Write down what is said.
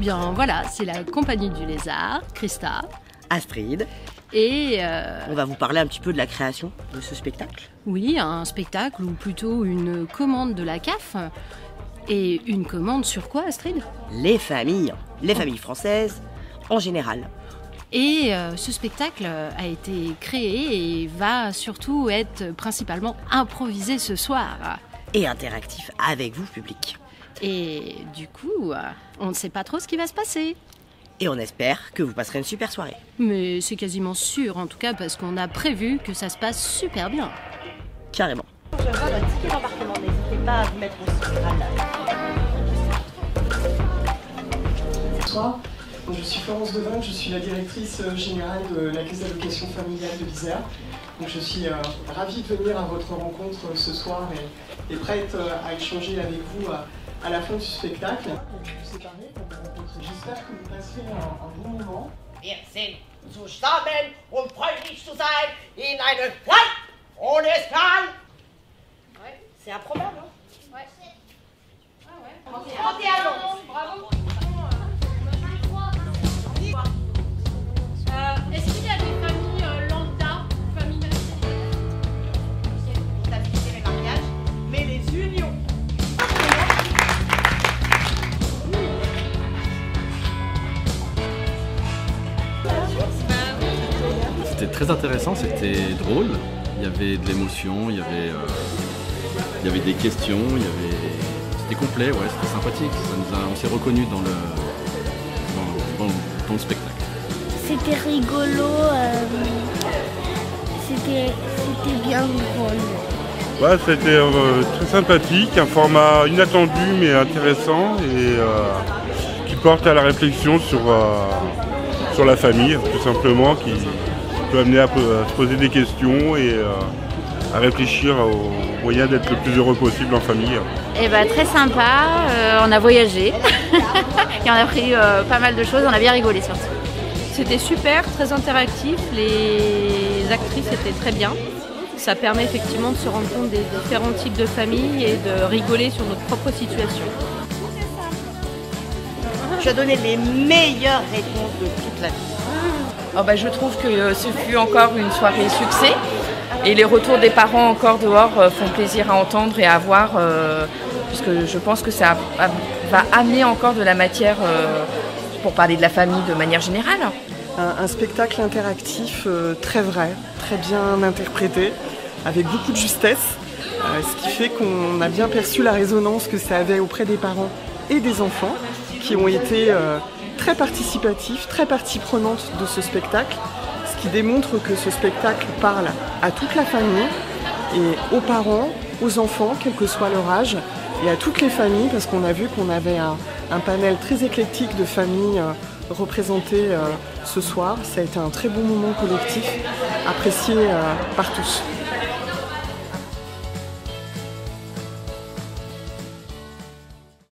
bien voilà, c'est la compagnie du lézard, Christa, Astrid. Et on va vous parler un petit peu de la création de ce spectacle. Oui, un spectacle ou plutôt une commande de la CAF. Et une commande sur quoi, Astrid? Les familles françaises en général. Et ce spectacle a été créé et va surtout être principalement improvisé ce soir. Et interactif avec vous, public. Et du coup, on ne sait pas trop ce qui va se passer. Et on espère que vous passerez une super soirée. Mais c'est quasiment sûr, en tout cas, parce qu'on a prévu que ça se passe super bien. Carrément. Je vois votre ticket d'embarquement, n'hésitez pas à vous mettre au central. Bonsoir, je suis Florence Devin, je suis la directrice générale de la caisse d'allocation familiale de l'Isère. Donc je suis ravie de venir à votre rencontre ce soir et prête à échanger avec vous à la fin du spectacle. J'espère que vous passerez un bon moment. Wir sind zusammen, freudig zu sein in einem Land ohne Skal. Ouais, c'est improbable, hein? Ouais. Ah ouais. 31 ans. Bravo. Est-ce qu'il y a des familles lambda, familles masculines? C'est stabiliser les mariages, mais les unions. C'était très intéressant, c'était drôle, il y avait de l'émotion, il y avait des questions, c'était complet, ouais, c'était sympathique, on s'est reconnus dans le spectacle. C'était rigolo, c'était bien drôle. Ouais, c'était très sympathique, un format inattendu mais intéressant et qui porte à la réflexion sur la famille, tout simplement, qui peut amener à se poser des questions et à réfléchir aux moyens d'être le plus heureux possible en famille. Et très sympa, on a voyagé et on a appris pas mal de choses, on a bien rigolé surtout. C'était super, très interactif, les actrices étaient très bien. Ça permet effectivement de se rendre compte des différents types de familles et de rigoler sur notre propre situation. Je donnais les meilleures réponses de toute la vie. Je trouve que ce fut encore une soirée succès et les retours des parents encore dehors font plaisir à entendre et à voir puisque je pense que ça va amener encore de la matière pour parler de la famille de manière générale. Un spectacle interactif très vrai, très bien interprété, avec beaucoup de justesse, ce qui fait qu'on a bien perçu la résonance que ça avait auprès des parents et des enfants qui ont été très participatifs, très partie prenante de ce spectacle, ce qui démontre que ce spectacle parle à toute la famille et aux parents, aux enfants, quel que soit leur âge, et à toutes les familles, parce qu'on a vu qu'on avait un panel très éclectique de familles représentées ce soir. Ça a été un très bon moment collectif, apprécié par tous.